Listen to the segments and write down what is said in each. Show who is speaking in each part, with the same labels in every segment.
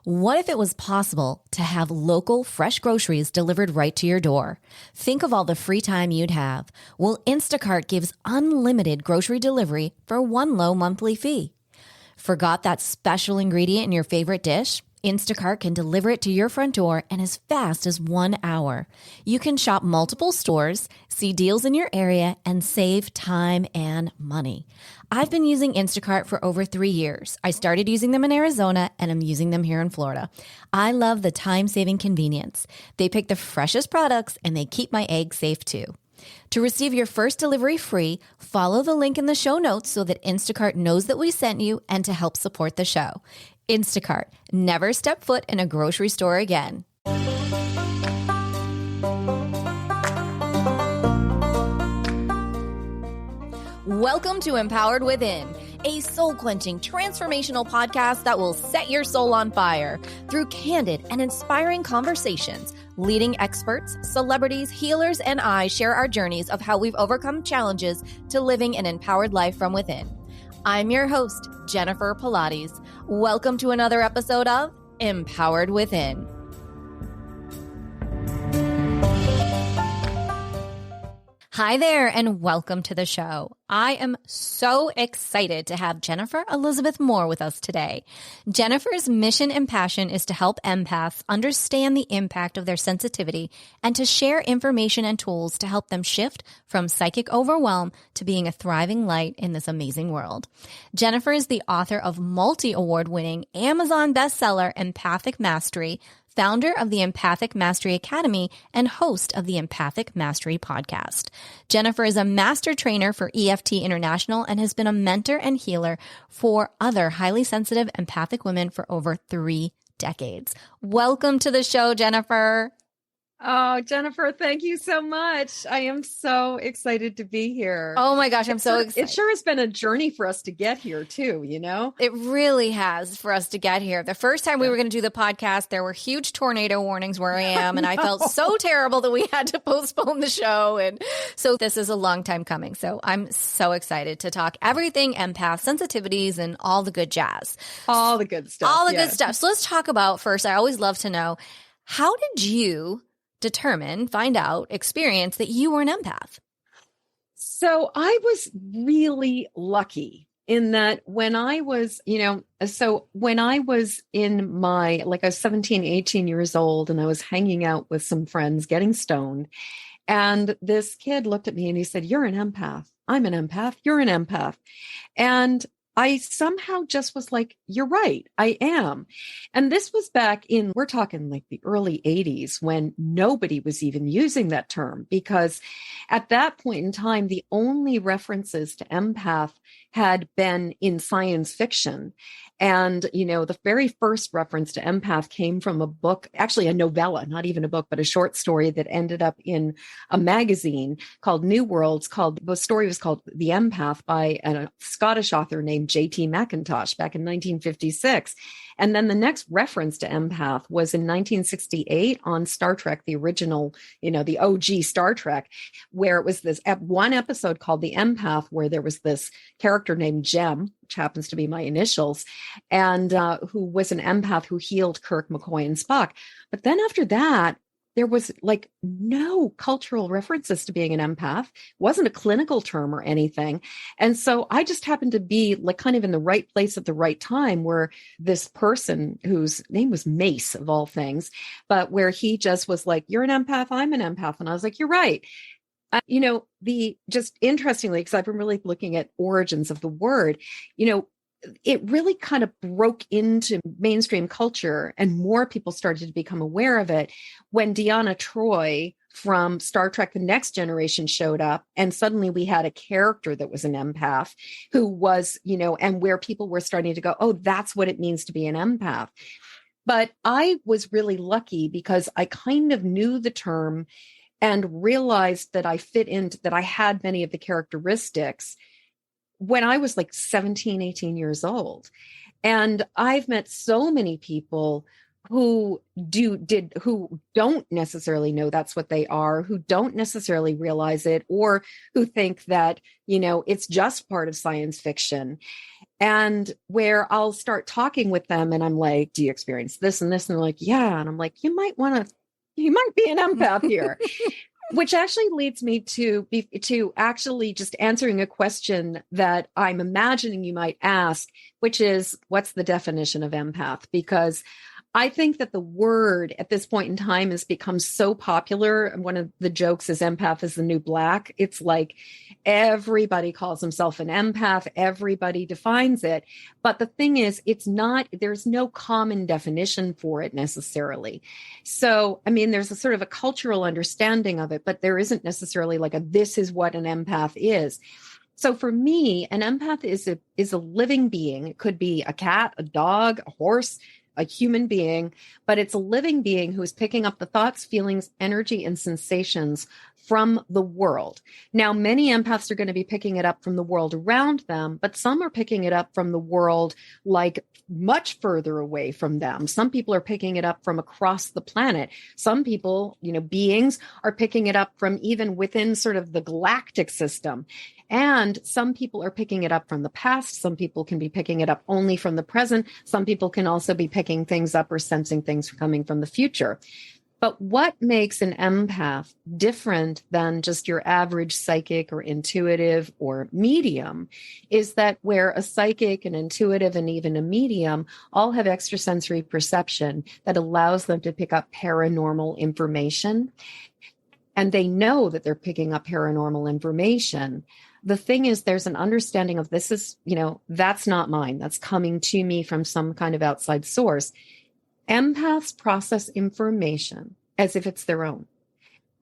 Speaker 1: What if it was possible to have local, fresh groceries delivered right to your door? Think of all the free time you'd have. Well, Instacart gives unlimited grocery delivery for one low monthly fee. Forgot that special ingredient in your favorite dish? Instacart can deliver it to your front door in as fast as 1 hour. You can shop multiple stores, see deals in your area, and save time and money. I've been using Instacart for over 3 years. I started using them in Arizona, and I'm using them here in Florida. I love the time-saving convenience. They pick the freshest products, and they keep my eggs safe too. To receive your first delivery free, follow the link in the show notes so that Instacart knows that we sent you and to help support the show. Instacart. Never step foot in a grocery store again. Welcome to Empowered Within, a soul-quenching, transformational podcast that will set your soul on fire through candid and inspiring conversations. Leading experts, celebrities, healers, and I share our journeys of how we've overcome challenges to living an empowered life from within. I'm your host, Jennifer Pilates. Welcome to another episode of Empowered Within. Hi there, and welcome to the show. I am so excited to have Jennifer Elizabeth Moore with us today. Jennifer's mission and passion is to help empaths understand the impact of their sensitivity and to share information and tools to help them shift from psychic overwhelm to being a thriving light in this amazing world. Jennifer is the author of multi-award-winning Amazon bestseller Empathic Mastery, founder of the Empathic Mastery Academy, and host of the Empathic Mastery podcast. Jennifer is a master trainer for EFT International and has been a mentor and healer for other highly sensitive empathic women for over 3 decades. Welcome to the show, Jennifer.
Speaker 2: Oh, Jennifer, thank you so much. I am so excited to be here.
Speaker 1: Oh my gosh, I'm so excited.
Speaker 2: It sure has been a journey for us to get here too, you know?
Speaker 1: It really has for us to get here. The first time we were going to do the podcast, there were huge tornado warnings where I am, and I felt so terrible that we had to postpone the show. And so this is a long time coming. So I'm so excited to talk everything empath, sensitivities, and all the good jazz.
Speaker 2: All the good stuff.
Speaker 1: All the good stuff. So let's talk about first, I always love to know, how did you find out, experience that you were an empath?
Speaker 2: So I was really lucky in that when I was, when I was in I was 17, 18 years old, and I was hanging out with some friends getting stoned. And this kid looked at me and he said, "You're an empath. I'm an empath. You're an empath." And I somehow just was like, "You're right, I am." And this was back in, we're talking like the early 80s, when nobody was even using that term, because at that point in time, the only references to empath had been in science fiction. And, the very first reference to empath came from a book, actually a novella, not even a book, but a short story that ended up in a magazine called New Worlds. The story was called The Empath by a Scottish author named J.T. Mackintosh back in 1956. And then the next reference to empath was in 1968 on Star Trek, the original, the OG Star Trek, where it was this one episode called The Empath, where there was this character named Jem, which happens to be my initials, and who was an empath who healed Kirk, McCoy, and Spock. But then after that, there was like no cultural references to being an empath. It wasn't a clinical term or anything. And so I just happened to be like kind of in the right place at the right time, where this person whose name was Mace of all things, but where he just was like, "You're an empath, I'm an empath." And I was like, "You're right." Just interestingly, because I've been really looking at origins of the word, it really kind of broke into mainstream culture and more people started to become aware of it when Deanna Troi from Star Trek: The Next Generation showed up. And suddenly we had a character that was an empath who was, and where people were starting to go, "Oh, that's what it means to be an empath." But I was really lucky because I kind of knew the term and realized that that I had many of the characteristics when I was like 17, 18 years old. And I've met so many people who don't necessarily know that's what they are, who don't necessarily realize it, or who think that, it's just part of science fiction. And where I'll start talking with them and I'm like, do you experience this and this? And they're like, yeah. And I'm like, you might be an empath here, which actually leads me to actually just answering a question that I'm imagining you might ask, which is, what's the definition of empath? Because I think that the word at this point in time has become so popular. And one of the jokes is empath is the new black. It's like everybody calls himself an empath. Everybody defines it. But the thing is, there's no common definition for it necessarily. So, I mean, there's a sort of a cultural understanding of it, but there isn't necessarily like this is what an empath is. So for me, an empath is a living being. It could be a cat, a dog, a horse, a human being, but it's a living being who is picking up the thoughts, feelings, energy, and sensations from the world. Now, many empaths are going to be picking it up from the world around them, but some are picking it up from the world like much further away from them. Some people are picking it up from across the planet. Some people, beings are picking it up from even within sort of the galactic system. And some people are picking it up from the past. Some people can be picking it up only from the present. Some people can also be picking things up or sensing things coming from the future. But what makes an empath different than just your average psychic or intuitive or medium is that where a psychic, an intuitive, and even a medium all have extrasensory perception that allows them to pick up paranormal information, and they know that they're picking up paranormal information. The thing is, there's an understanding of this is, that's not mine. That's coming to me from some kind of outside source. Empaths process information as if it's their own.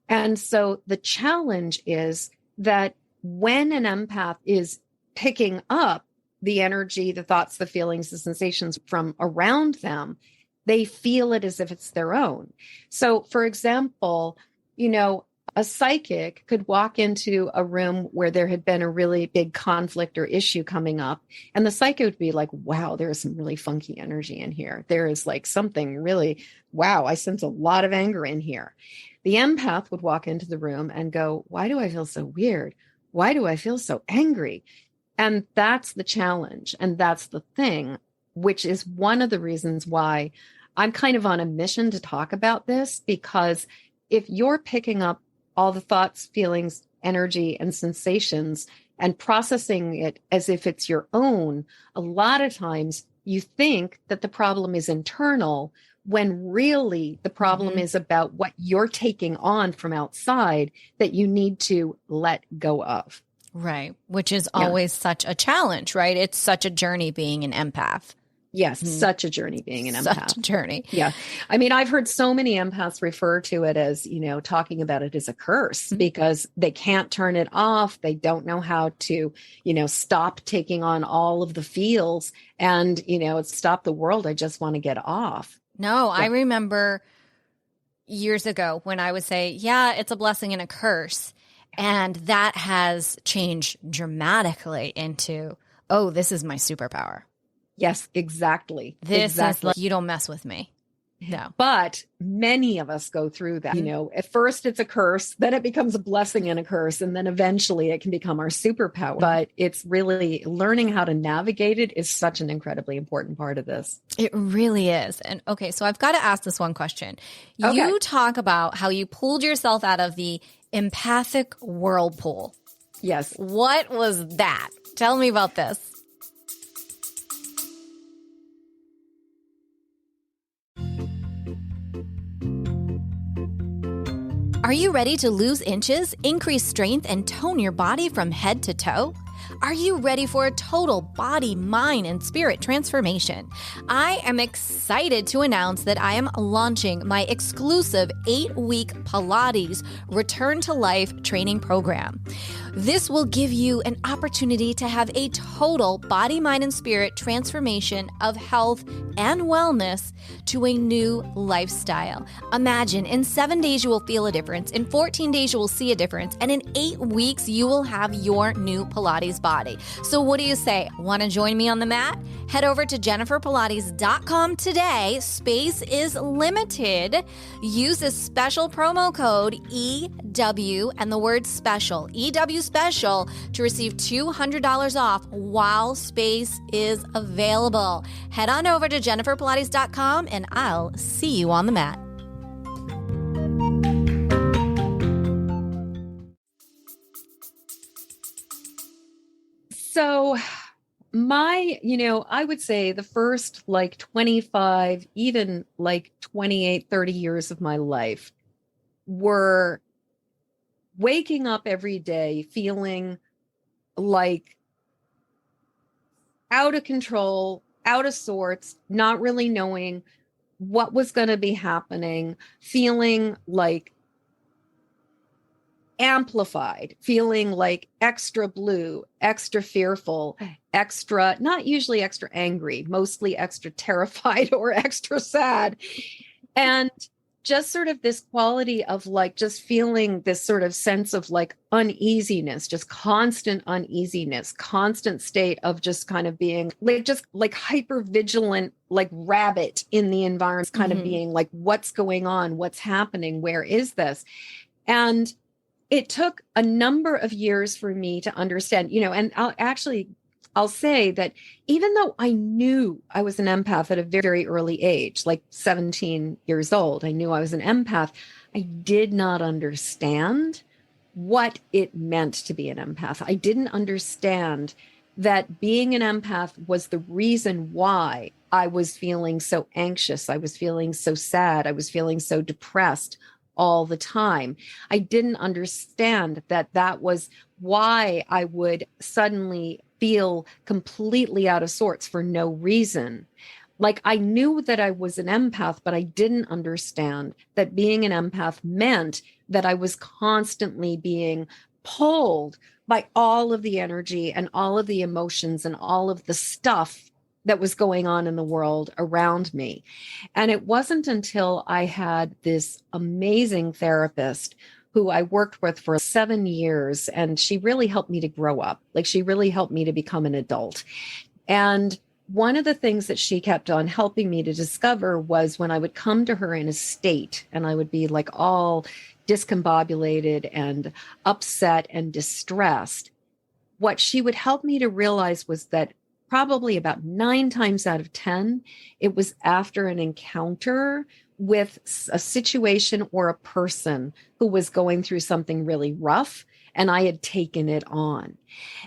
Speaker 2: And so the challenge is that when an empath is picking up the energy, the thoughts, the feelings, the sensations from around them, they feel it as if it's their own. So, for example, a psychic could walk into a room where there had been a really big conflict or issue coming up, and the psychic would be like, wow, there is some really funky energy in here. There is like something really, wow, I sense a lot of anger in here. The empath would walk into the room and go, why do I feel so weird? Why do I feel so angry? And that's the challenge. And that's the thing, which is one of the reasons why I'm kind of on a mission to talk about this, because if you're picking up all the thoughts, feelings, energy, and sensations and processing it as if it's your own, a lot of times you think that the problem is internal when really the problem is about what you're taking on from outside that you need to let go of.
Speaker 1: Right. Which is always such a challenge, right? It's such a journey being an empath.
Speaker 2: Yes, such a journey being an empath.
Speaker 1: Such a journey.
Speaker 2: Yeah. I mean, I've heard so many empaths refer to it as, talking about it as a curse because they can't turn it off. They don't know how to, stop taking on all of the feels and, it's stop the world. I just want to get off.
Speaker 1: No, I remember years ago when I would say, yeah, it's a blessing and a curse. And that has changed dramatically into, oh, this is my superpower.
Speaker 2: Yes, exactly.
Speaker 1: This is like, you don't mess with me. No.
Speaker 2: But many of us go through that. At first it's a curse, then it becomes a blessing and a curse, and then eventually it can become our superpower. But it's really learning how to navigate it is such an incredibly important part of this.
Speaker 1: It really is. And okay, so I've got to ask this one question. You talk about how you pulled yourself out of the empathic whirlpool.
Speaker 2: Yes.
Speaker 1: What was that? Tell me about this. Are you ready to lose inches, increase strength, and tone your body from head to toe? Are you ready for a total body, mind, and spirit transformation? I am excited to announce that I am launching my exclusive 8-week Pilates Return to Life training program. This will give you an opportunity to have a total body, mind, and spirit transformation of health and wellness to a new lifestyle. Imagine in 7 days you will feel a difference, in 14 days you will see a difference, and in 8 weeks you will have your new Pilates Pilates body. So what do you say? Want to join me on the mat? Head over to jenniferpilates.com today. Space is limited. Use this special promo code EW and the word special, EW special, to receive $200 off while space is available. Head on over to jenniferpilates.com and I'll see you on the mat.
Speaker 2: So I would say the first 25, even 28, 30 years of my life were waking up every day feeling like out of control, out of sorts, not really knowing what was going to be happening, feeling like amplified, feeling like extra blue, extra fearful, extra, not usually extra angry, mostly extra terrified or extra sad. And just sort of this quality of just feeling this sort of sense of uneasiness, just constant uneasiness, constant state of just kind of being hyper vigilant, like rabbit in the environment, kind of being like, what's going on? What's happening? Where is this? And it took a number of years for me to understand, and I'll say that even though I knew I was an empath at a very, very early age, like 17 years old, I knew I was an empath. I did not understand what it meant to be an empath. I didn't understand that being an empath was the reason why I was feeling so anxious. I was feeling so sad. I was feeling so depressed all the time. I didn't understand that was why I would suddenly feel completely out of sorts for no reason. I knew that I was an empath, but I didn't understand that being an empath meant that I was constantly being pulled by all of the energy and all of the emotions and all of the stuff that was going on in the world around me. And it wasn't until I had this amazing therapist who I worked with for 7 years, and she really helped me to grow up. She really helped me to become an adult. And one of the things that she kept on helping me to discover was when I would come to her in a state and I would be all discombobulated and upset and distressed, what she would help me to realize was that probably about 9 times out of 10, it was after an encounter with a situation or a person who was going through something really rough, and I had taken it on.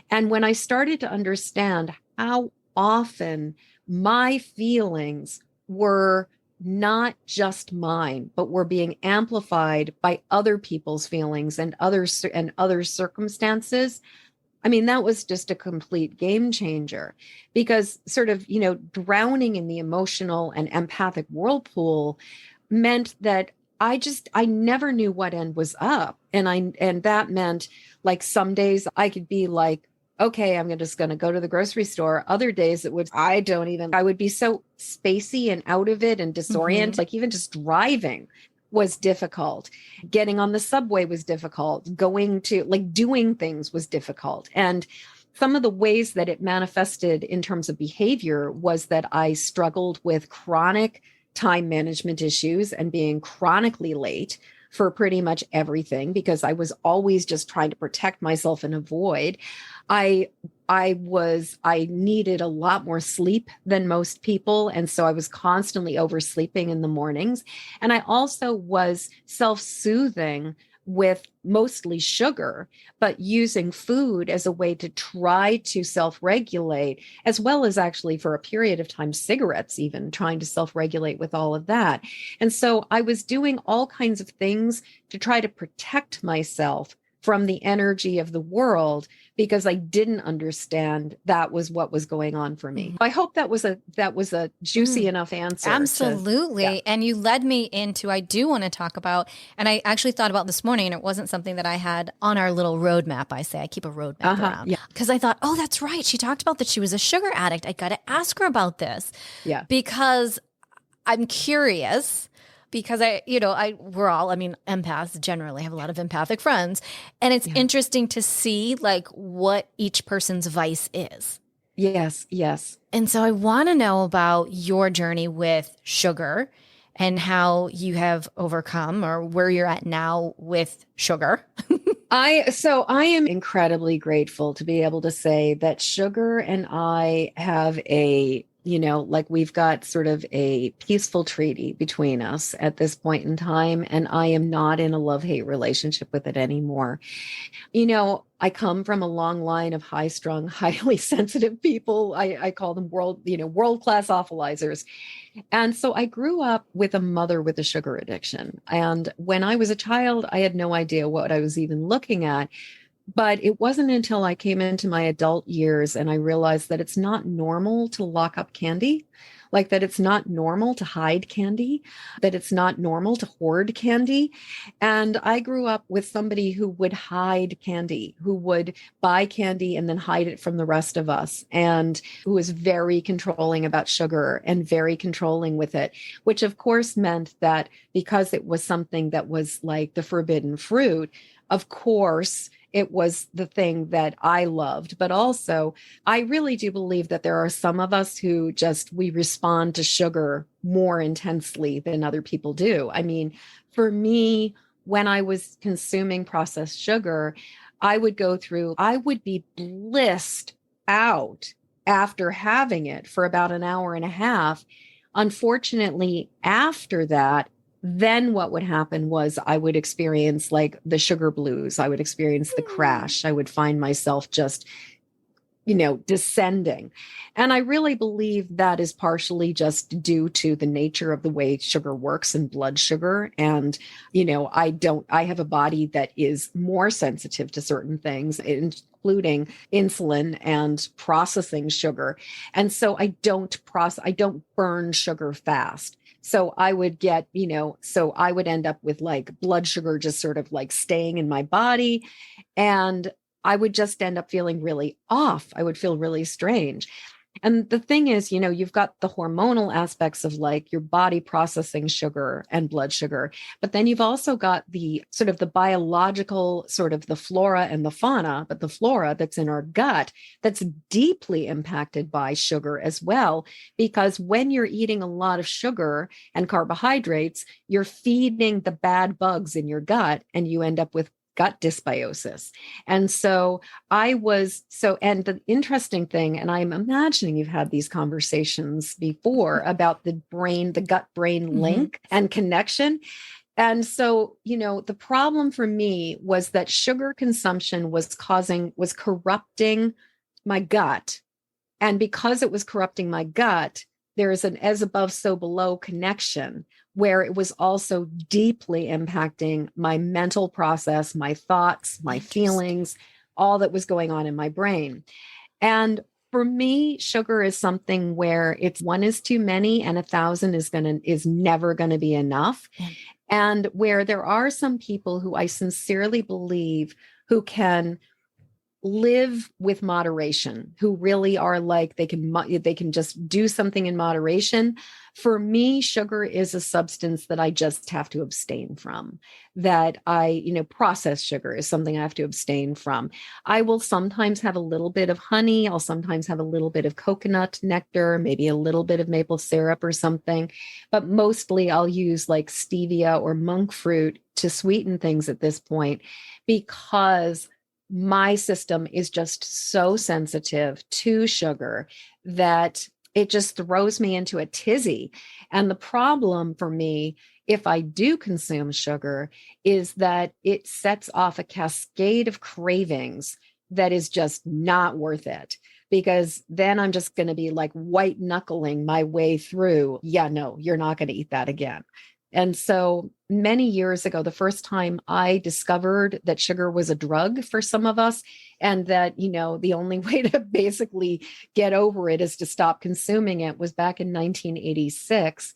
Speaker 2: And when I started to understand how often my feelings were not just mine, but were being amplified by other people's feelings and other circumstances, that was just a complete game changer, because sort of, drowning in the emotional and empathic whirlpool meant that I never knew what end was up. And that meant some days I could be okay, I'm just going to go to the grocery store. Other days I would be so spacey and out of it and disoriented, even just driving was difficult. Getting on the subway was difficult. Going to doing things was difficult. And some of the ways that it manifested in terms of behavior was that I struggled with chronic time management issues and being chronically late for pretty much everything, because I was always just trying to protect myself and avoid. I needed a lot more sleep than most people. And so I was constantly oversleeping in the mornings. And I also was self-soothing with mostly sugar, but using food as a way to try to self-regulate, as well as actually for a period of time, cigarettes, even trying to self-regulate with all of that. And so I was doing all kinds of things to try to protect myself from the energy of the world, because I didn't understand that was what was going on for me. I hope that was a juicy enough answer.
Speaker 1: Absolutely. And you led me into, I do want to talk about, and I actually thought about this morning, and it wasn't something that I had on our little roadmap. I keep a roadmap around, because I thought, oh, that's right. She talked about that she was a sugar addict. I got to ask her about this.
Speaker 2: Yeah.
Speaker 1: Because I'm curious, because we're all, I mean, empaths generally have a lot of empathic friends. And it's
Speaker 2: Yeah.
Speaker 1: interesting to see like what each person's vice is.
Speaker 2: Yes. Yes.
Speaker 1: And so I want to know about your journey with sugar and how you have overcome or where you're at now with sugar.
Speaker 2: I am incredibly grateful to be able to say that sugar and I have like we've got sort of a peaceful treaty between us at this point in time. And I am not in a love-hate relationship with it anymore. I come from a long line of high-strung, highly sensitive people. I call them world-class awfulizers. And so I grew up with a mother with a sugar addiction. And when I was a child, I had no idea what I was even looking at. But it wasn't until I came into my adult years and I realized that it's not normal to lock up candy, like that it's not normal to hide candy, that it's not normal to hoard candy. And I grew up with somebody who would hide candy, who would buy candy and then hide it from the rest of us, and who was very controlling about sugar and very controlling with it, which of course meant that because it was something that was like the forbidden fruit, of course, it was the thing that I loved. But also, I really do believe that there are some of us who we respond to sugar more intensely than other people do. I mean, for me, when I was consuming processed sugar, I would be blissed out after having it for about an hour and a half. Unfortunately, after that, then what would happen was I would experience like the sugar blues. I would experience the crash. I would find myself just, descending. And I really believe that is partially just due to the nature of the way sugar works and blood sugar. And, I have a body that is more sensitive to certain things, including insulin and processing sugar. And so I don't burn sugar fast. So I would end up with like blood sugar just sort of like staying in my body. And I would just end up feeling really off. I would feel really strange. And the thing is, you've got the hormonal aspects of like your body processing sugar and blood sugar, but then you've also got the sort of the biological sort of the flora and the fauna, but the flora that's in our gut that's deeply impacted by sugar as well. Because when you're eating a lot of sugar and carbohydrates, you're feeding the bad bugs in your gut and you end up with gut dysbiosis. And and the interesting thing, and I'm imagining you've had these conversations before about the gut brain link and connection. And so, the problem for me was that sugar consumption was corrupting my gut. And because it was corrupting my gut, there's an as above, so below connection where it was also deeply impacting my mental process, my thoughts, my feelings, all that was going on in my brain. And for me, sugar is something where it's one is too many and 1,000 is never going to be enough. And where there are some people who I sincerely believe who can live with moderation, who really are like they can just do something in moderation. For me, sugar is a substance that I just have to abstain from. That processed sugar is something I have to abstain from. I will sometimes have a little bit of honey. I'll sometimes have a little bit of coconut nectar, maybe a little bit of maple syrup or something. But mostly I'll use like stevia or monk fruit to sweeten things at this point, because my system is just so sensitive to sugar that it just throws me into a tizzy. And the problem for me, if I do consume sugar, is that it sets off a cascade of cravings that is just not worth it. Because then I'm just going to be like white knuckling my way through. Yeah, no, you're not going to eat that again. And so many years ago, the first time I discovered that sugar was a drug for some of us, and that, the only way to basically get over it is to stop consuming it, was back in 1986.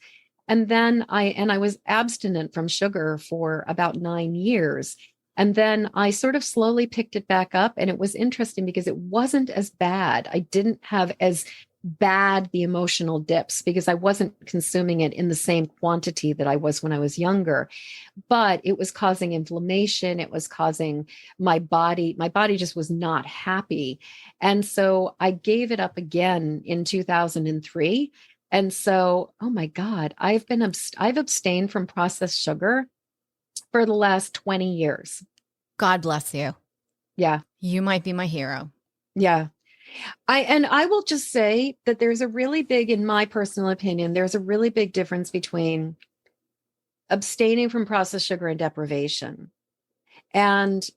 Speaker 2: And then I was abstinent from sugar for about 9 years. And then I sort of slowly picked it back up. And it was interesting because it wasn't as bad. I didn't have as bad the emotional dips because I wasn't consuming it in the same quantity that I was when I was younger. But it was causing inflammation. It was causing my body just was not happy. And so I gave it up again in 2003. And so, oh my God, I've abstained from processed sugar for the last 20 years.
Speaker 1: God bless you.
Speaker 2: Yeah.
Speaker 1: You might be my hero.
Speaker 2: Yeah. I will just say that there's a really big, in my personal opinion, there's a really big difference between abstaining from processed sugar and deprivation. And,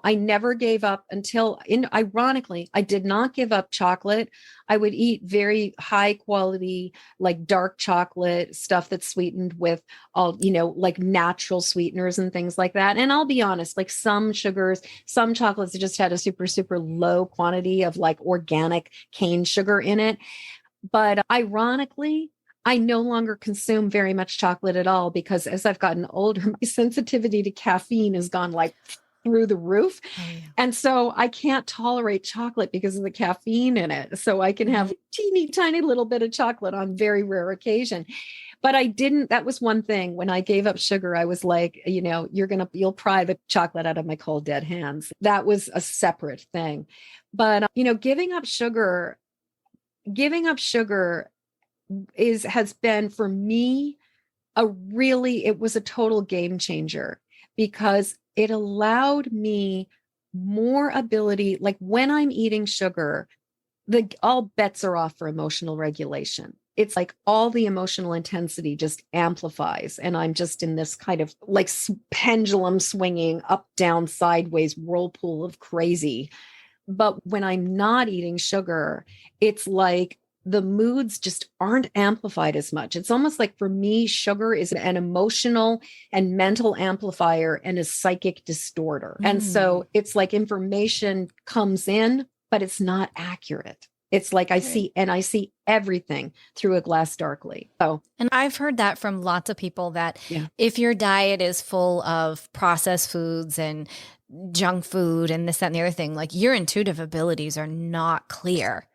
Speaker 2: I never gave up ironically, I did not give up chocolate. I would eat very high quality, like dark chocolate stuff that's sweetened with all, like natural sweeteners and things like that. And I'll be honest, like some sugars, some chocolates just had a super, super low quantity of like organic cane sugar in it. But ironically, I no longer consume very much chocolate at all because as I've gotten older, my sensitivity to caffeine has gone like through the roof.
Speaker 1: Oh, yeah.
Speaker 2: And so I can't tolerate chocolate because of the caffeine in it. So I can have a teeny tiny little bit of chocolate on very rare occasion. But that was one thing. When I gave up sugar, I was like, you'll pry the chocolate out of my cold dead hands. That was a separate thing. But, giving up sugar has been for me it was a total game changer because it allowed me more ability. Like when I'm eating sugar, all bets are off for emotional regulation. It's like all the emotional intensity just amplifies. And I'm just in this kind of like pendulum swinging up, down, sideways whirlpool of crazy. But when I'm not eating sugar, it's like the moods just aren't amplified as much. It's almost like for me, sugar is an emotional and mental amplifier and a psychic distorter. And so it's like information comes in, but it's not accurate. It's like I see everything through a glass darkly. Oh,
Speaker 1: and I've heard that from lots of people that if your diet is full of processed foods and junk food and this, that, and the other thing, like your intuitive abilities are not clear.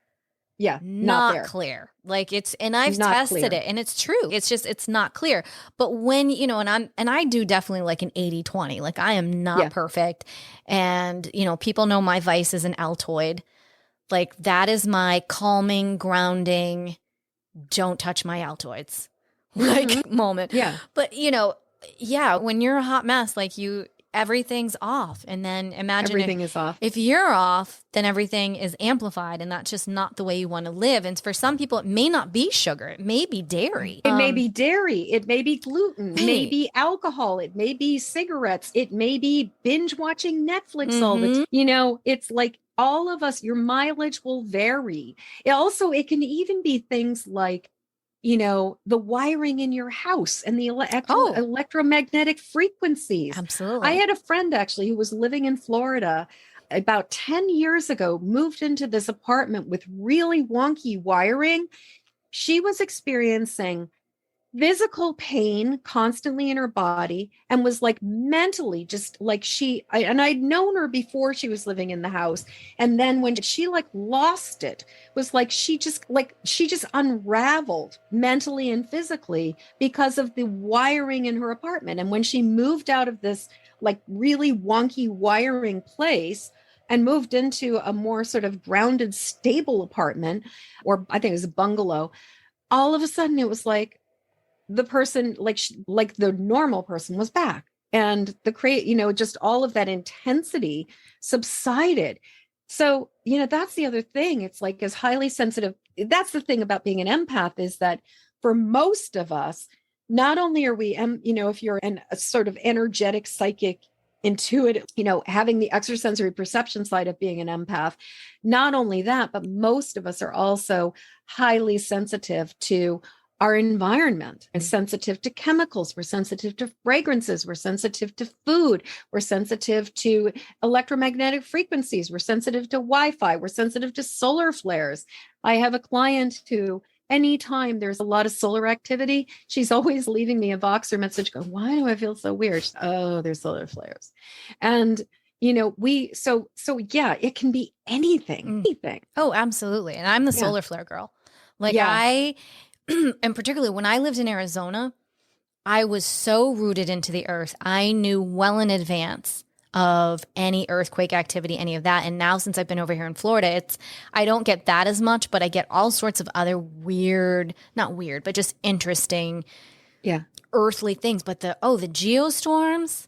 Speaker 2: Yeah,
Speaker 1: not clear. Like and I've tested it and it's true. It's not clear. But when, and I do definitely like an 80-20. Like I am not perfect. And, people know my vice is an Altoid. Like that is my calming, grounding, don't touch my Altoids like moment.
Speaker 2: Yeah.
Speaker 1: But, when you're a hot mess, like everything's off. And then imagine
Speaker 2: everything is off.
Speaker 1: If you're off, then everything is amplified and that's just not the way you want to live. And for some people, it may not be sugar. It may be dairy.
Speaker 2: It may be dairy. It may be gluten. It may be alcohol. It may be cigarettes. It may be binge watching Netflix all the time. It's like all of us, your mileage will vary. It can even be things like, the wiring in your house and the electromagnetic frequencies.
Speaker 1: Absolutely.
Speaker 2: I had a friend actually who was living in Florida about 10 years ago, moved into this apartment with really wonky wiring. She was experiencing physical pain constantly in her body and was like mentally just like and I'd known her before she was living in the house. And then when she like lost it, was like she just unraveled mentally and physically because of the wiring in her apartment. And when she moved out of this like really wonky wiring place and moved into a more sort of grounded, stable apartment, or I think it was a bungalow, all of a sudden it was like the person, like the normal person was back, and just all of that intensity subsided. So, that's the other thing. It's like as highly sensitive. That's the thing about being an empath is that for most of us, not only are we, if you're a sort of energetic, psychic, intuitive, having the extrasensory perception side of being an empath, not only that, but most of us are also highly sensitive to our environment, and sensitive to chemicals. We're sensitive to fragrances. We're sensitive to food. We're sensitive to electromagnetic frequencies. We're sensitive to Wi-Fi. We're sensitive to solar flares. I have a client who, anytime there's a lot of solar activity, she's always leaving me a Voxer message going, why do I feel so weird? There's solar flares. And so yeah, it can be anything.
Speaker 1: Oh, absolutely. And I'm the solar flare girl. Like
Speaker 2: Yeah.
Speaker 1: and particularly when I lived in Arizona, I was so rooted into the earth. I knew well in advance of any earthquake activity, any of that. And now since I've been over here in Florida, I don't get that as much, but I get all sorts of other weird, not weird, but just interesting
Speaker 2: Yeah.
Speaker 1: earthly things. But the geostorms,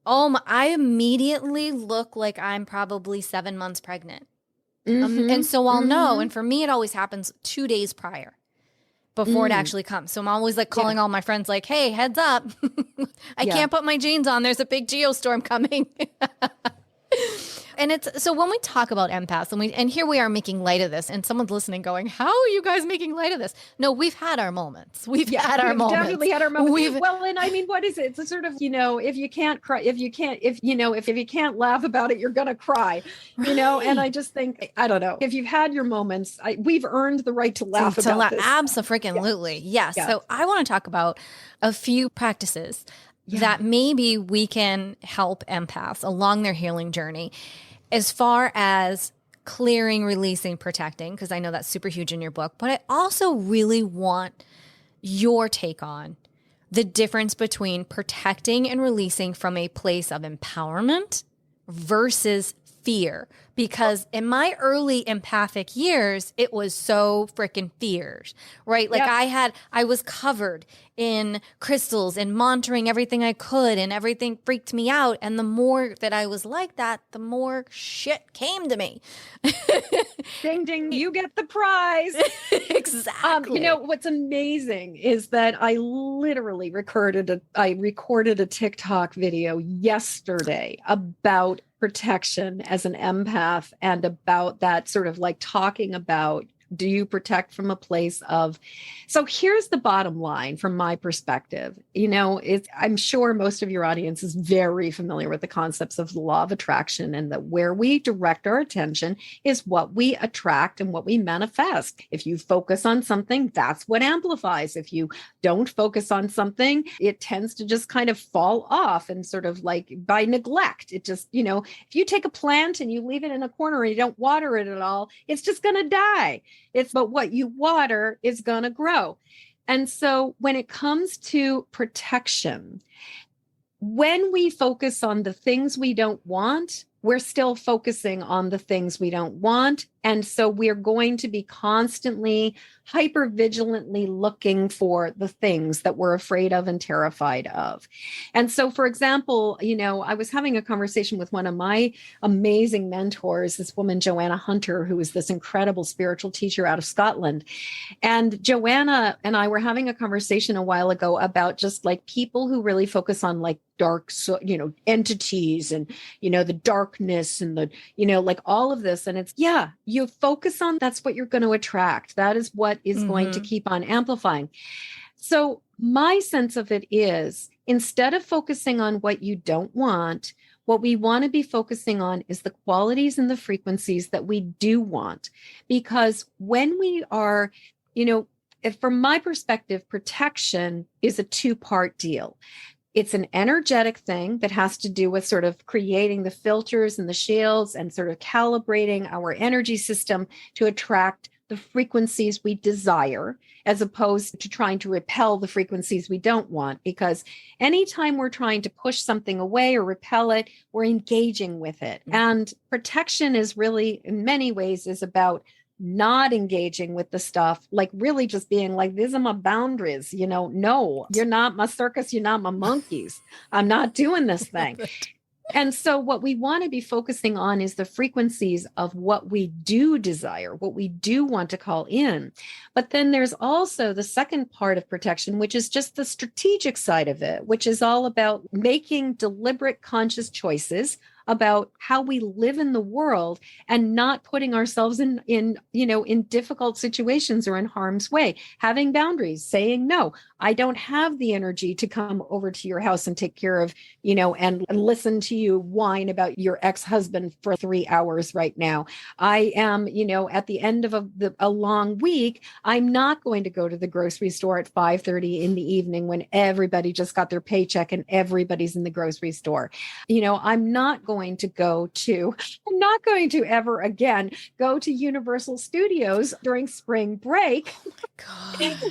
Speaker 1: I immediately look like I'm probably 7 months pregnant. And so I'll know. And for me, it always happens 2 days prior before it actually comes. So I'm always like calling all my friends like, hey, heads up. I can't put my jeans on. There's a big geostorm coming. And so when we talk about empaths and here we are making light of this and someone's listening going, how are you guys making light of this? No, we've had our moments. We've
Speaker 2: definitely had our moments. Well, and I mean, what is it? It's a sort of, if you can't cry, if you can't laugh about it, you're going to cry, and I just think, I don't know, if you've had your moments, we've earned the right to laugh about this.
Speaker 1: Abso-freaking-lutely. Yes. So I want to talk about a few practices that maybe we can help empaths along their healing journey as far as clearing, releasing, protecting, because I know that's super huge in your book. But I also really want your take on the difference between protecting and releasing from a place of empowerment versus fear. Because in my early empathic years, it was so freaking fears, right? Like I was covered in crystals and monitoring everything I could and everything freaked me out. And the more that I was like that, the more shit came to me.
Speaker 2: Ding, ding, you get the prize.
Speaker 1: Exactly.
Speaker 2: What's amazing is that I literally recorded a TikTok video yesterday about protection as an empath and about that sort of like talking about, do you protect from a place of, so here's the bottom line from my perspective. I'm sure most of your audience is very familiar with the concepts of the law of attraction and that where we direct our attention is what we attract and what we manifest. If you focus on something, that's what amplifies. If you don't focus on something, it tends to just kind of fall off and sort of like by neglect. It just, if you take a plant and you leave it in a corner and you don't water it at all, it's just going to die. But what you water is going to grow. And so when it comes to protection, when we focus on the things we don't want, we're still focusing on the things we don't want. And so we're going to be constantly hyper-vigilantly looking for the things that we're afraid of and terrified of. And so, for example, I was having a conversation with one of my amazing mentors, this woman, Joanna Hunter, who is this incredible spiritual teacher out of Scotland. And Joanna and I were having a conversation a while ago about just like people who really focus on like dark, entities and, the darkness and the, like all of this. And it's, you focus on, that's what you're going to attract. That is what is going to keep on amplifying. So my sense of it is, instead of focusing on what you don't want, what we want to be focusing on is the qualities and the frequencies that we do want. Because when we are, if from my perspective, protection is a two-part deal. It's an energetic thing that has to do with sort of creating the filters and the shields and sort of calibrating our energy system to attract the frequencies we desire, as opposed to trying to repel the frequencies we don't want. Because anytime we're trying to push something away or repel it, we're engaging with it. And protection is really, in many ways, is about not engaging with the stuff, like really just being like, these are my boundaries, no, you're not my circus, you're not my monkeys. I'm not doing this thing. And so what we want to be focusing on is the frequencies of what we do desire, what we do want to call in. But then there's also the second part of protection, which is just the strategic side of it, which is all about making deliberate, conscious choices about how we live in the world and not putting ourselves in difficult situations or in harm's way, having boundaries, saying, no, I don't have the energy to come over to your house and take care of, and listen to you whine about your ex-husband for 3 hours right now. I am, at the end of a long week, I'm not going to go to the grocery store at 5:30 in the evening when everybody just got their paycheck and everybody's in the grocery store. I'm not going to ever again go to Universal Studios during spring break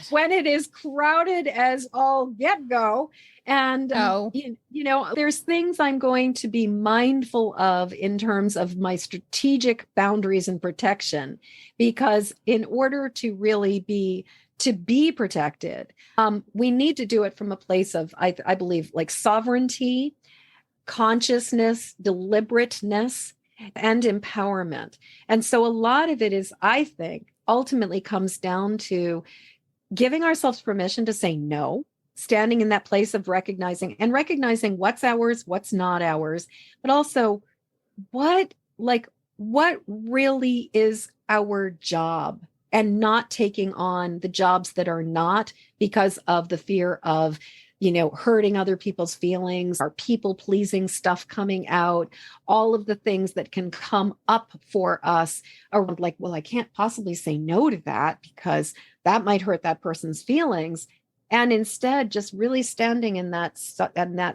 Speaker 2: when it is crowded as all get go. And, there's things I'm going to be mindful of in terms of my strategic boundaries and protection, because in order to really be protected, we need to do it from a place of, I believe, like sovereignty, consciousness, deliberateness, and empowerment. And so a lot of it is, I think, ultimately comes down to giving ourselves permission to say no, standing in that place of recognizing what's ours, what's not ours, but also what really is our job, and not taking on the jobs that are not, because of the fear of hurting other people's feelings, our people pleasing stuff coming out, all of the things that can come up for us around, like, well, I can't possibly say no to that because that might hurt that person's feelings. And instead, just really standing in that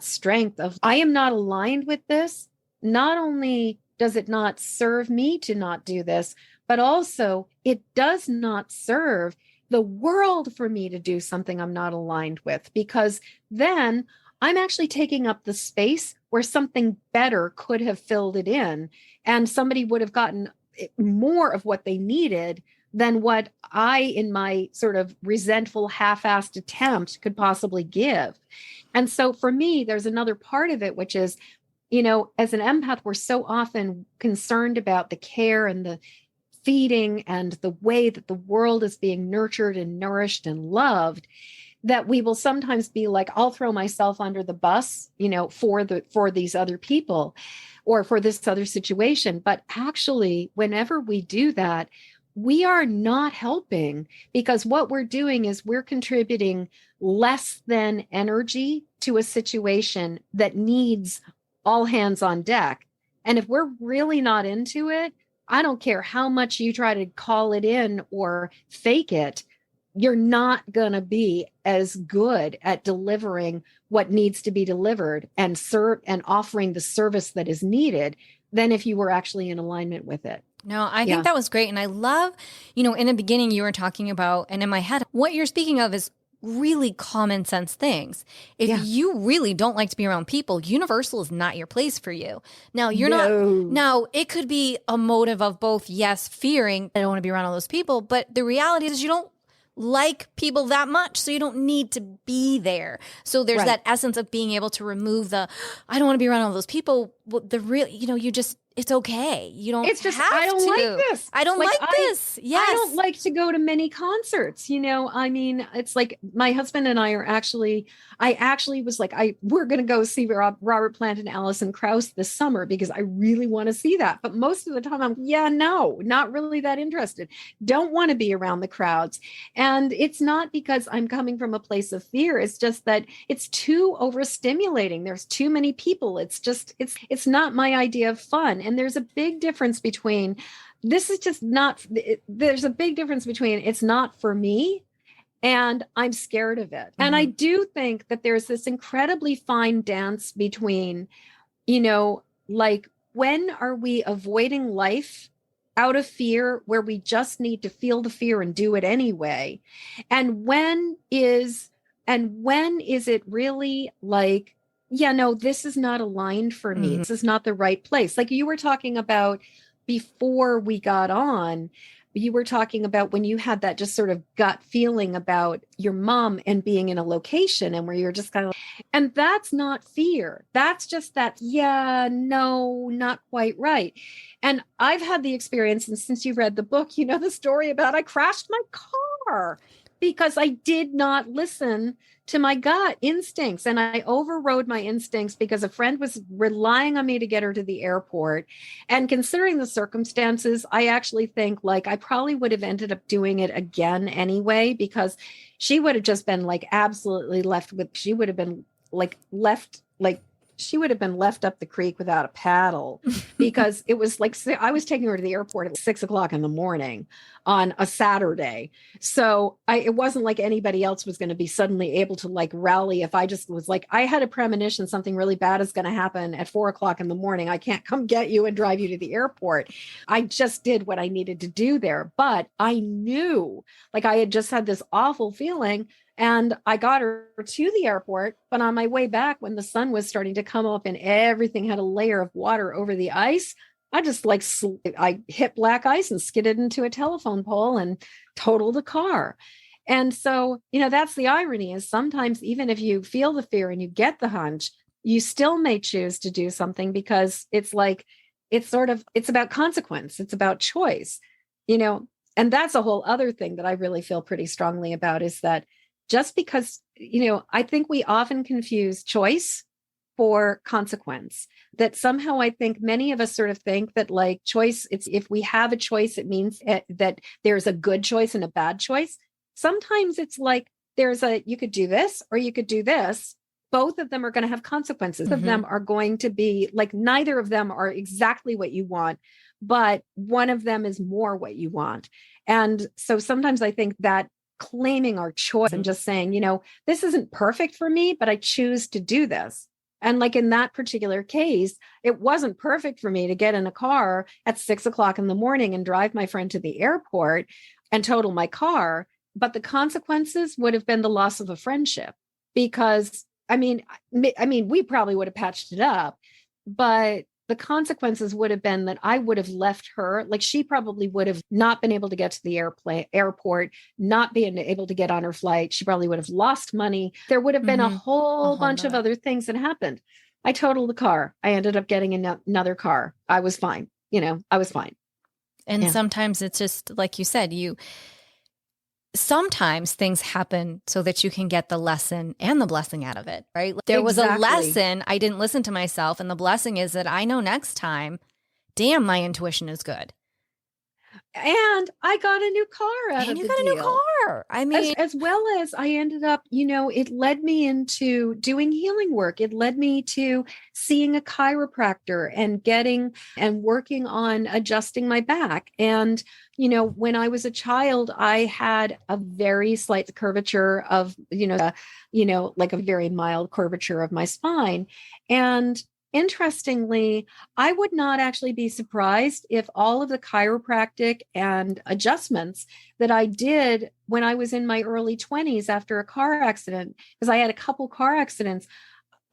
Speaker 2: strength of, I am not aligned with this. Not only does it not serve me to not do this, but also it does not serve the world for me to do something I'm not aligned with, because then I'm actually taking up the space where something better could have filled it in, and somebody would have gotten more of what they needed than what I, in my sort of resentful, half-assed attempt, could possibly give. And so for me, there's another part of it, which is, as an empath, we're so often concerned about the care and the feeding and the way that the world is being nurtured and nourished and loved, that we will sometimes be like, I'll throw myself under the bus, for these other people or for this other situation. But actually, whenever we do that, we are not helping, because what we're doing is we're contributing less than energy to a situation that needs all hands on deck. And if we're really not into it, I don't care how much you try to call it in or fake it, you're not going to be as good at delivering what needs to be delivered and offering the service that is needed than if you were actually in alignment with it.
Speaker 1: No, I think that was great. And I love, in the beginning you were talking about, and in my head, what you're speaking of is really common sense things. If you really don't like to be around people, Universal is not your place for you. Now, now it could be a motive of both, yes, fearing, I don't want to be around all those people, but the reality is you don't like people that much, so you don't need to be there. So there's that essence of being able to remove the, I don't want to be around all those people. Well, the real, it's okay. You don't
Speaker 2: It's just,
Speaker 1: have
Speaker 2: I don't
Speaker 1: to.
Speaker 2: like this.
Speaker 1: I don't like this. Yes.
Speaker 2: I don't like to go to many concerts. It's like my husband and I I actually was like, we're going to go see Robert Plant and Alison Krauss this summer because I really want to see that. But most of the time no, not really that interested. Don't want to be around the crowds. And it's not because I'm coming from a place of fear. It's just that it's too overstimulating. There's too many people. It's just, it's not my idea of fun. And there's a big difference between, it's not for me and I'm scared of it. Mm-hmm. And I do think that there's this incredibly fine dance between, when are we avoiding life out of fear, where we just need to feel the fear and do it anyway? And when is it really like, this is not aligned for me. Mm-hmm. This is not the right place. Like you were talking about before we got on, you were talking about when you had that just sort of gut feeling about your mom and being in a location and where you're just kind of, and that's not fear. That's just that, no, not quite right. And I've had the experience, and since you read the book, the story about I crashed my car. because I did not listen to my gut instincts, and I overrode my instincts because a friend was relying on me to get her to the airport. And considering the circumstances, I actually think like I probably would have ended up doing it again anyway, because she would have just been like absolutely left with, she would have been left up the creek without a paddle, because it was like I was taking her to the airport at 6 o'clock in the morning on a Saturday. So it wasn't like anybody else was going to be suddenly able to like rally. If I just was like, I had a premonition something really bad is going to happen at 4 o'clock in the morning, I can't come get you and drive you to the airport. I just did what I needed to do there. But I knew, like, I had just had this awful feeling. And I got her to the airport, but on my way back, when the sun was starting to come up and everything had a layer of water over the ice, I just like, I hit black ice and skidded into a telephone pole and totaled the car. And so, that's the irony, is sometimes even if you feel the fear and you get the hunch, you still may choose to do something, because it's like, it's about consequence. It's about choice, and that's a whole other thing that I really feel pretty strongly about, is that just because, I think we often confuse choice for consequence, that somehow I think many of us sort of think that like choice, it's if we have a choice, it means that there's a good choice and a bad choice. Sometimes it's like you could do this or you could do this. Both of them are going to have consequences. Of them are going to be like, neither of them are exactly what you want, but one of them is more what you want. And so sometimes I think that claiming our choice and just saying, this isn't perfect for me, but I choose to do this. And like in that particular case, it wasn't perfect for me to get in a car at 6 o'clock in the morning and drive my friend to the airport and total my car. But the consequences would have been the loss of a friendship, because we probably would have patched it up, but the consequences would have been that I would have left her. Like, she probably would have not been able to get to the airport, not being able to get on her flight. She probably would have lost money. There would have been a whole bunch of other things that happened. I totaled the car. I ended up getting another car. I was fine. I was fine.
Speaker 1: And sometimes it's just like you said, sometimes things happen so that you can get the lesson and the blessing out of it, right? There was a lesson. I didn't listen to myself. And the blessing is that I know next time, damn, my intuition is good.
Speaker 2: And I got a new car out of the deal. And you got a new car. I mean, as well as I ended up, it led me into doing healing work. It led me to seeing a chiropractor and working on adjusting my back. And, when I was a child, I had a very slight curvature of, like a very mild curvature of my spine. And interestingly, I would not actually be surprised if all of the chiropractic and adjustments that I did when I was in my early 20s after a car accident, because I had a couple car accidents,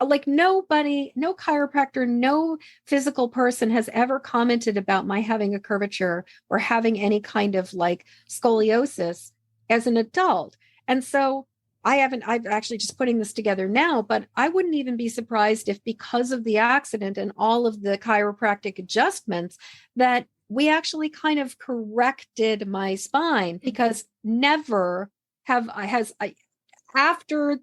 Speaker 2: like no chiropractor, no physical person has ever commented about my having a curvature or having any kind of like scoliosis as an adult. And so I'm actually just putting this together now, but I wouldn't even be surprised if, because of the accident and all of the chiropractic adjustments, that we actually kind of corrected my spine, because never after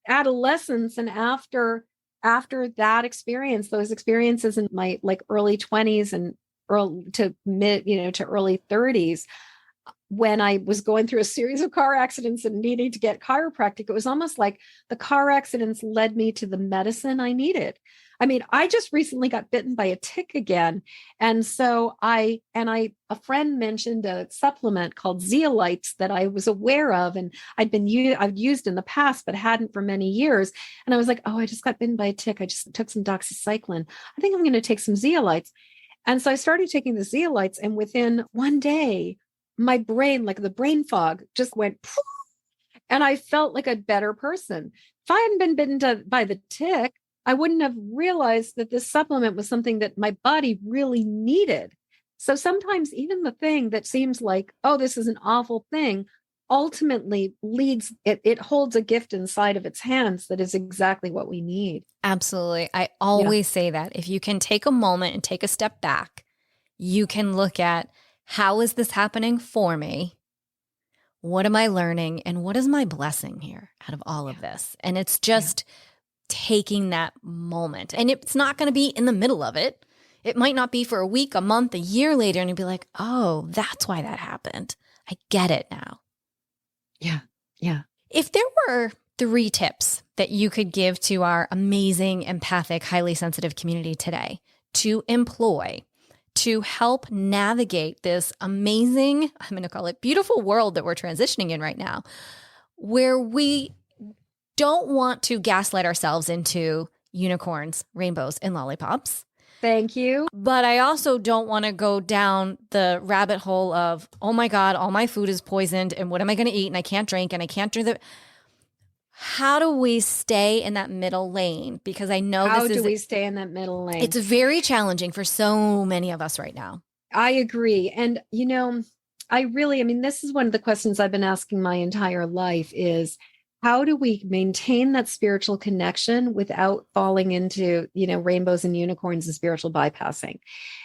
Speaker 2: adolescence and after that experience, those experiences in my like early 20s and early to mid, to early 30s, when I was going through a series of car accidents and needing to get chiropractic, it was almost like the car accidents led me to the medicine I needed. I mean, I just recently got bitten by a tick again. And so a friend mentioned a supplement called zeolites that I was aware of, and I've used in the past, but hadn't for many years. And I was like, oh, I just got bitten by a tick. I just took some doxycycline. I think I'm going to take some zeolites. And so I started taking the zeolites, and within one day, my brain, like the brain fog, just went poof, and I felt like a better person. If I hadn't been bitten by the tick, I wouldn't have realized that this supplement was something that my body really needed. So sometimes even the thing that seems like, oh, this is an awful thing, ultimately it holds a gift inside of its hands that is exactly what we need.
Speaker 1: Absolutely. I always say that if you can take a moment and take a step back, you can look at, how is this happening for me? What am I learning? And what is my blessing here out of all of this? And it's just taking that moment. And it's not going to be in the middle of it. It might not be for a week, a month, a year later. And you'll be like, oh, that's why that happened. I get it now.
Speaker 2: Yeah. Yeah.
Speaker 1: If there were 3 tips that you could give to our amazing, empathic, highly sensitive community today to employ to help navigate this amazing, I'm going to call it beautiful world that we're transitioning in right now, where we don't want to gaslight ourselves into unicorns, rainbows, and lollipops.
Speaker 2: Thank you.
Speaker 1: But I also don't want to go down the rabbit hole of, oh my God, all my food is poisoned and what am I going to eat? And I can't drink and I can't do the... How do we stay in that middle lane? Because I know
Speaker 2: How do we stay in that middle lane?
Speaker 1: It's very challenging for so many of us right now.
Speaker 2: I agree. And, this is one of the questions I've been asking my entire life is, how do we maintain that spiritual connection without falling into, rainbows and unicorns and spiritual bypassing?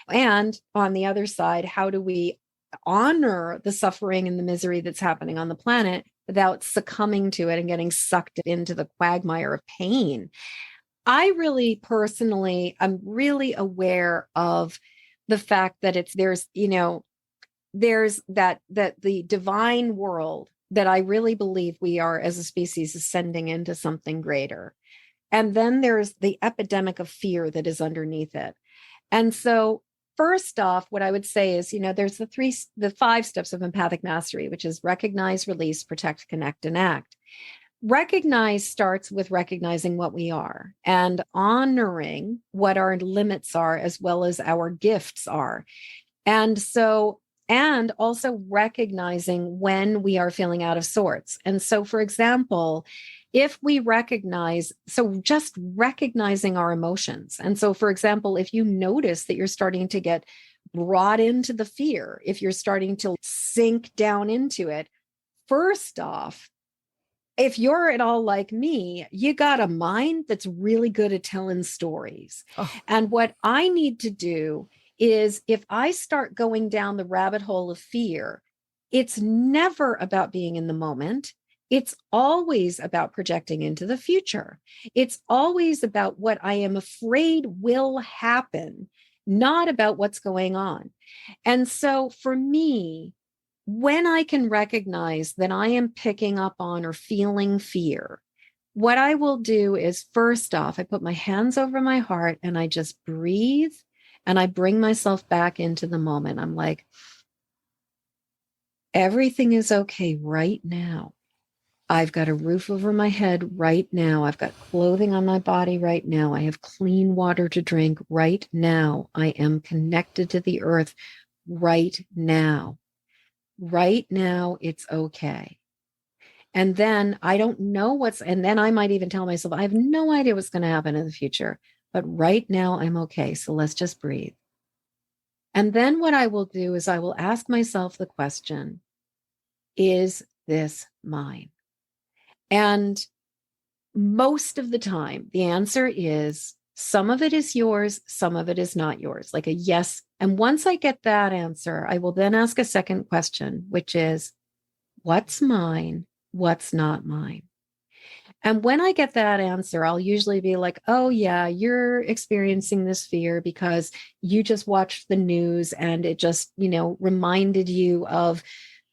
Speaker 2: And on the other side, how do we honor the suffering and the misery that's happening on the planet without succumbing to it and getting sucked into the quagmire of pain? I really personally, I'm really aware of the fact that there's that the divine world that I really believe we are as a species ascending into something greater. And then there's the epidemic of fear that is underneath it. And so first off, what I would say is, there's the 5 steps of empathic mastery, which is recognize, release, protect, connect, and act. Recognize starts with recognizing what we are and honoring what our limits are, as well as our gifts are. And also recognizing when we are feeling out of sorts. And so, for example, if we just recognizing our emotions. And so, for example, if you notice that you're starting to get brought into the fear, if you're starting to sink down into it, first off, if you're at all like me, you got a mind that's really good at telling stories. Oh. And what I need to do is, if I start going down the rabbit hole of fear, it's never about being in the moment. It's always about projecting into the future. It's always about what I am afraid will happen, not about what's going on. And so for me, when I can recognize that I am picking up on or feeling fear, what I will do is, first off, I put my hands over my heart and I just breathe. And I bring myself back into the moment. I'm like, everything is okay right now. I've got a roof over my head right now. I've got clothing on my body right now. I have clean water to drink right now. I am connected to the earth right now. Right now, it's okay. And then I don't know and then I might even tell myself, I have no idea what's going to happen in the future. But right now I'm okay. So let's just breathe. And then what I will do is I will ask myself the question, is this mine? And most of the time, the answer is some of it is yours, some of it is not yours, like a yes. And once I get that answer, I will then ask a second question, which is, what's mine? What's not mine? And when I get that answer, I'll usually be like, oh, yeah, you're experiencing this fear because you just watched the news and it just, reminded you of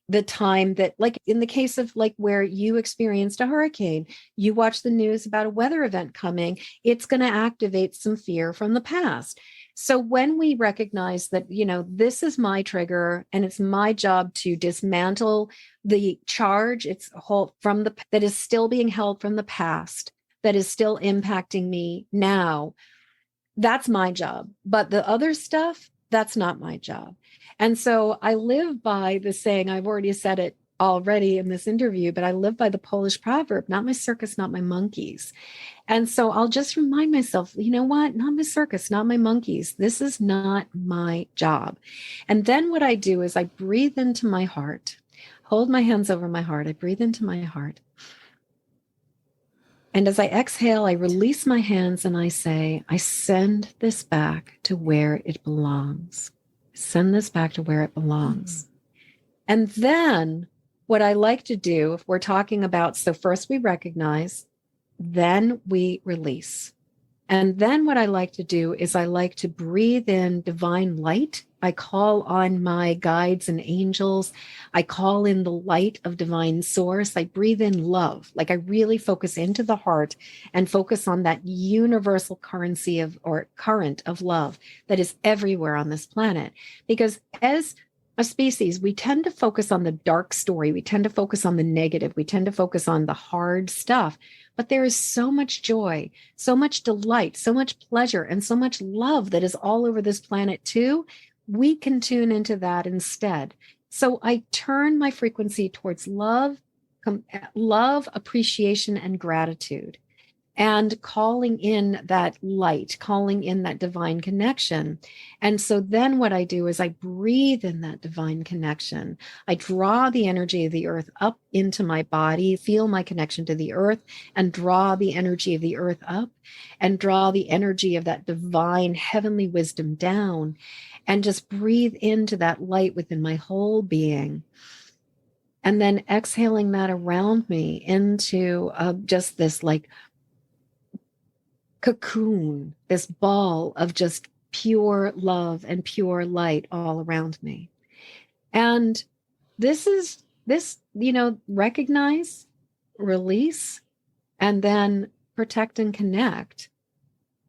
Speaker 2: the time that, like in the case of like where you experienced a hurricane, you watch the news about a weather event coming, it's going to activate some fear from the past. So when we recognize that, this is my trigger and it's my job to dismantle the charge that is still being held from the past, that is still impacting me now, that's my job. But the other stuff, that's not my job. And so I live by the saying, I've already said it already in this interview, but I live by the Polish proverb, not my circus, not my monkeys. And so I'll just remind myself, you know what? Not my circus, not my monkeys. This is not my job. And then what I do is I breathe into my heart, hold my hands over my heart. I breathe into my heart. And as I exhale, I release my hands and I say, I send this back to where it belongs. Send this back to where it belongs. And then what I like to do, if we're talking about, so first we recognize, then we release. And then what I like to do is I like to breathe in divine light. I call on my guides and angels. I call in the light of divine source. I breathe in love. Like I really focus into the heart and focus on that universal currency of, or current of love that is everywhere on this planet. Because as a species, we tend to focus on the dark story. We tend to focus on the negative. We tend to focus on the hard stuff. But there is so much joy, so much delight, so much pleasure, and so much love that is all over this planet too. We can tune into that instead. So I turn my frequency towards love, love, appreciation, and gratitude, and calling in that light, calling in that divine connection. And so then what I do is I breathe in that divine connection. I draw the energy of the earth up into my body, feel my connection to the earth, and draw the energy of the earth up, and draw the energy of that divine heavenly wisdom down, and just breathe into that light within my whole being. And then exhaling that around me into just this like cocoon, this ball of just pure love and pure light all around me. And this, recognize, release, and then protect and connect.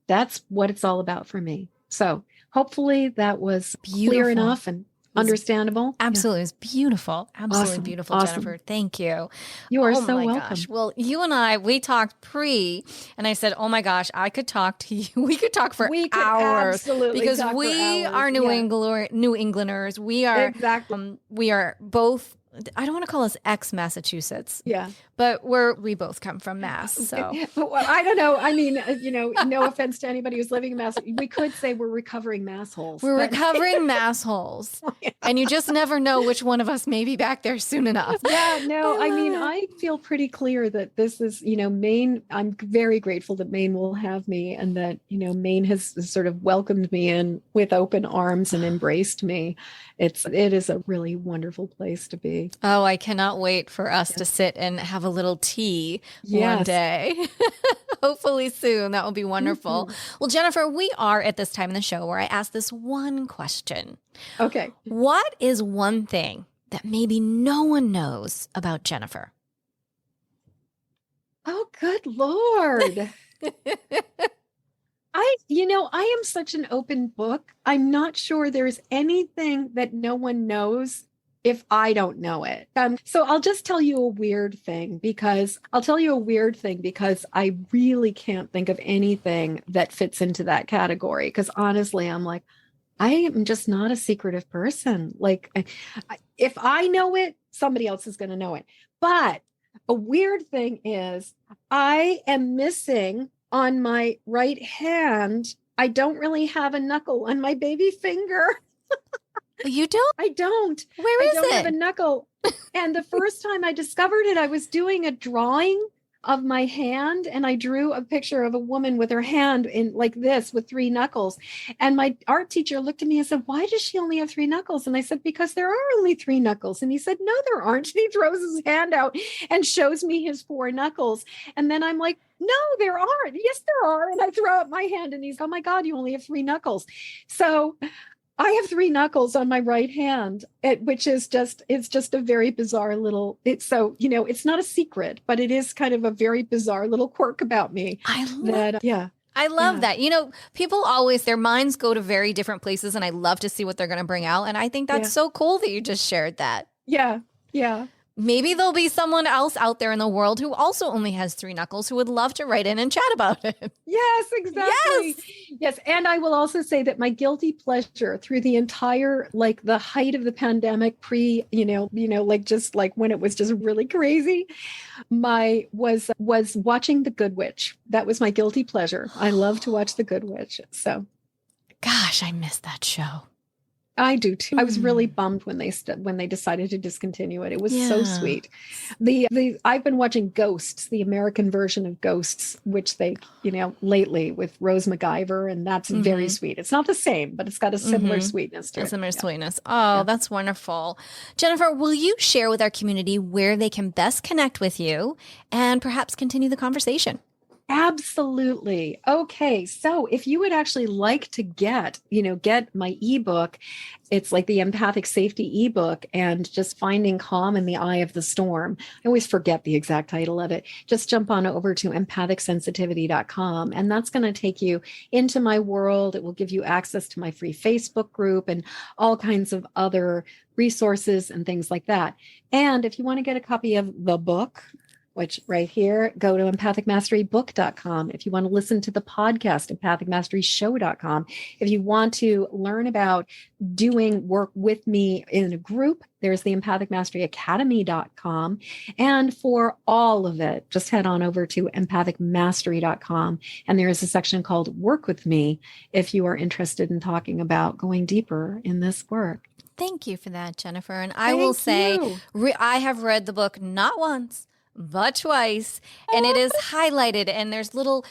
Speaker 2: That's what it's all about for me. So hopefully that was clear enough and understandable.
Speaker 1: Absolutely. It was beautiful. Absolutely
Speaker 2: Awesome.
Speaker 1: beautiful,
Speaker 2: Awesome.
Speaker 1: Jennifer. Thank you.
Speaker 2: You are
Speaker 1: oh
Speaker 2: so
Speaker 1: my
Speaker 2: welcome.
Speaker 1: Gosh. Well, you and I, we talked and I said, oh my gosh, I could talk to you. We could talk for hours.
Speaker 2: Absolutely,
Speaker 1: because we are New Englanders. We are,
Speaker 2: exactly.
Speaker 1: We are both, I don't want to call us ex-Massachusetts.
Speaker 2: Yeah.
Speaker 1: But we both come from Mass. So
Speaker 2: well, I don't know. I mean, no offense to anybody who's living in Mass. We could say we're recovering massholes.
Speaker 1: We're recovering massholes. Yeah. And you just never know which one of us may be back there soon enough.
Speaker 2: Yeah, no, I mean, I feel pretty clear that this is, Maine. I'm very grateful that Maine will have me, and that, Maine has sort of welcomed me in with open arms and embraced me. It is a really wonderful place to be.
Speaker 1: Oh, I cannot wait for us to sit and have a little tea one day. Hopefully soon. That will be wonderful. Mm-hmm. Well, Jennifer, we are at this time in the show where I ask this one question.
Speaker 2: Okay.
Speaker 1: What is one thing that maybe no one knows about Jennifer?
Speaker 2: Oh, good Lord. I am such an open book. I'm not sure there's anything that no one knows if I don't know it. So I'll just tell you a weird thing because I really can't think of anything that fits into that category. Because honestly, I'm like, I am just not a secretive person. Like, if I know it, somebody else is going to know it. But a weird thing is I am missing on my right hand. I don't really have a knuckle on my baby finger.
Speaker 1: You don't?
Speaker 2: I don't.
Speaker 1: Where is it?
Speaker 2: I don't have a knuckle. And the first time I discovered it, I was doing a drawing of my hand, and I drew a picture of a woman with her hand in like this with 3 knuckles. And my art teacher looked at me and said, "Why does she only have 3 knuckles?" And I said, "Because there are only 3 knuckles." And he said, "No, there aren't." And he throws his hand out and shows me his 4 knuckles. And then I'm like, "No, there aren't." "Yes, there are." And I throw up my hand, and he's, "Oh my God, you only have 3 knuckles." So I have 3 knuckles on my right hand, which is it's just a very bizarre little, it's not a secret, but it is kind of a very bizarre little quirk about me.
Speaker 1: I love that. People always, their minds go to very different places, and I love to see what they're going to bring out. And I think that's so cool that you just shared that. Yeah. Yeah. Maybe there'll be someone else out there in the world who also only has 3 knuckles who would love to write in and chat about it. Yes, exactly. Yes. And I will also say that my guilty pleasure through the entire, like the height of the pandemic just like when it was just really crazy, was watching The Good Witch. That was my guilty pleasure. I love to watch The Good Witch. So. Gosh, I missed that show.
Speaker 2: I do too. I was really bummed when they decided to discontinue it. It was so
Speaker 1: Yeah.
Speaker 2: sweet. I've been watching Ghosts, the American version of Ghosts, which they, lately with Rose McIver, and that's very sweet. It's not the same, but it's got a similar sweetness to
Speaker 1: A
Speaker 2: it.
Speaker 1: similar sweetness. Oh, that's wonderful. Jennifer, will you share with our community where they can best connect with you and perhaps continue the conversation?
Speaker 2: Absolutely. Okay. So if you would actually like to get my ebook, it's like the empathic safety ebook and just finding calm in the eye of the storm. I always forget the exact title of it. Just jump on over to empathicsensitivity.com, and that's going to take you into my world. It will give you access to my free Facebook group and all kinds of other resources and things like that. And if you want to get a copy of the book, which right here, go to empathicmasterybook.com. If you want to listen to the podcast, empathicmasteryshow.com. If you want to learn about doing work with me in a group, there's the empathicmasteryacademy.com. And for all of it, just head on over to empathicmastery.com. And there is a section called Work With Me if you are interested in talking about going deeper in this work.
Speaker 1: Thank you for that, Jennifer. And I will say, I have read the book not once, but twice, and it is highlighted, and there's little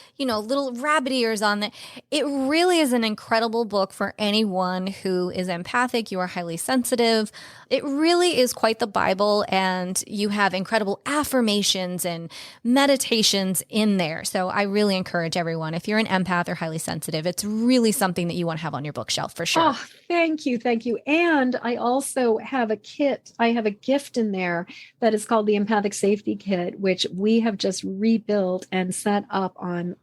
Speaker 1: rabbit ears on it. It really is an incredible book for anyone who is empathic. You are highly sensitive. It really is quite the Bible, and you have incredible affirmations and meditations in there. So I really encourage everyone, if you're an empath or highly sensitive, it's really something that you want to have on your bookshelf for sure.
Speaker 2: Oh, thank you. Thank you. And I also have a kit. I have a gift in there that is called the Empathic Safety Kit, which we have just rebuilt and set up on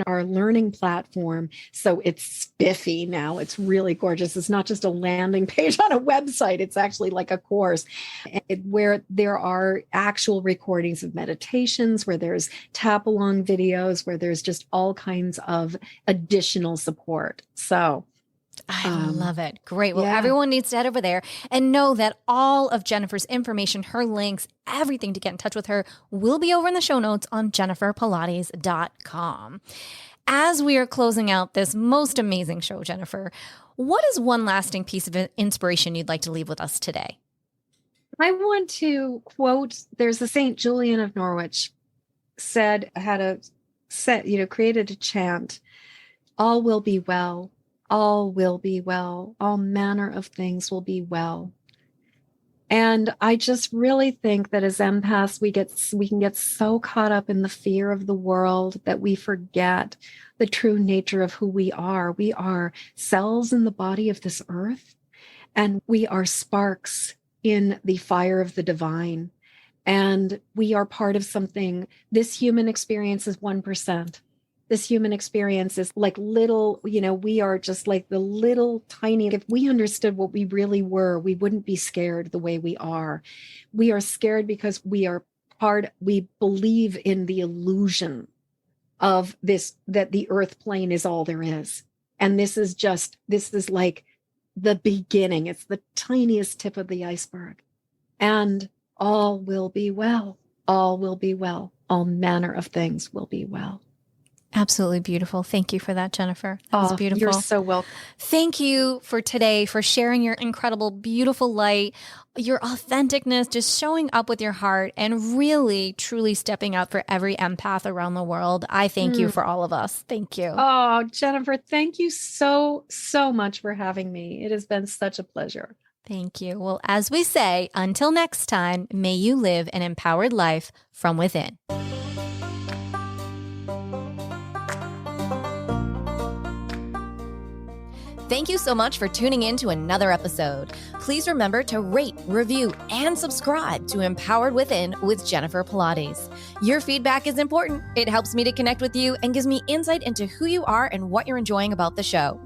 Speaker 2: our learning platform. So it's spiffy now. It's really gorgeous. It's not just a landing page on a website. It's actually like a course where there are actual recordings of meditations, where there's tap along videos, where there's just all kinds of additional support. So
Speaker 1: I love it. Great. Well, everyone needs to head over there and know that all of Jennifer's information, her links, everything to get in touch with her will be over in the show notes on jenniferpilates.com. As we are closing out this most amazing show, Jennifer, what is one lasting piece of inspiration you'd like to leave with us today?
Speaker 2: I want to quote, there's a Saint Julian of Norwich created a chant, all will be well. All will be well. All manner of things will be well. And I just really think that as empaths, we can get so caught up in the fear of the world that we forget the true nature of who we are. We are cells in the body of this earth, and we are sparks in the fire of the divine. And we are part of something. This human experience is 1%. This human experience is like little, we are just like the little tiny, if we understood what we really were, we wouldn't be scared the way we are. We are scared because we believe in the illusion of this, that the earth plane is all there is. And this is like the beginning. It's the tiniest tip of the iceberg. And all will be well. All will be well. All manner of things will be well.
Speaker 1: Absolutely beautiful. Thank you for that, Jennifer. That was beautiful.
Speaker 2: You're so welcome.
Speaker 1: Thank you for today, for sharing your incredible, beautiful light, your authenticness, just showing up with your heart and really, truly stepping up for every empath around the world. I thank you for all of us. Thank you.
Speaker 2: Oh, Jennifer, thank you so, so much for having me. It has been such a pleasure.
Speaker 1: Thank you. Well, as we say, until next time, may you live an empowered life from within. Thank you so much for tuning in to another episode. Please remember to rate, review, and subscribe to Empowered Within with Jennifer Pilates. Your feedback is important. It helps me to connect with you and gives me insight into who you are and what you're enjoying about the show.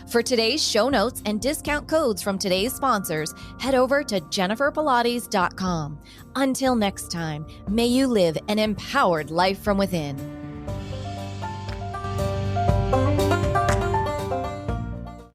Speaker 1: For today's show notes and discount codes from today's sponsors, head over to jenniferpilates.com. Until next time, may you live an empowered life from within.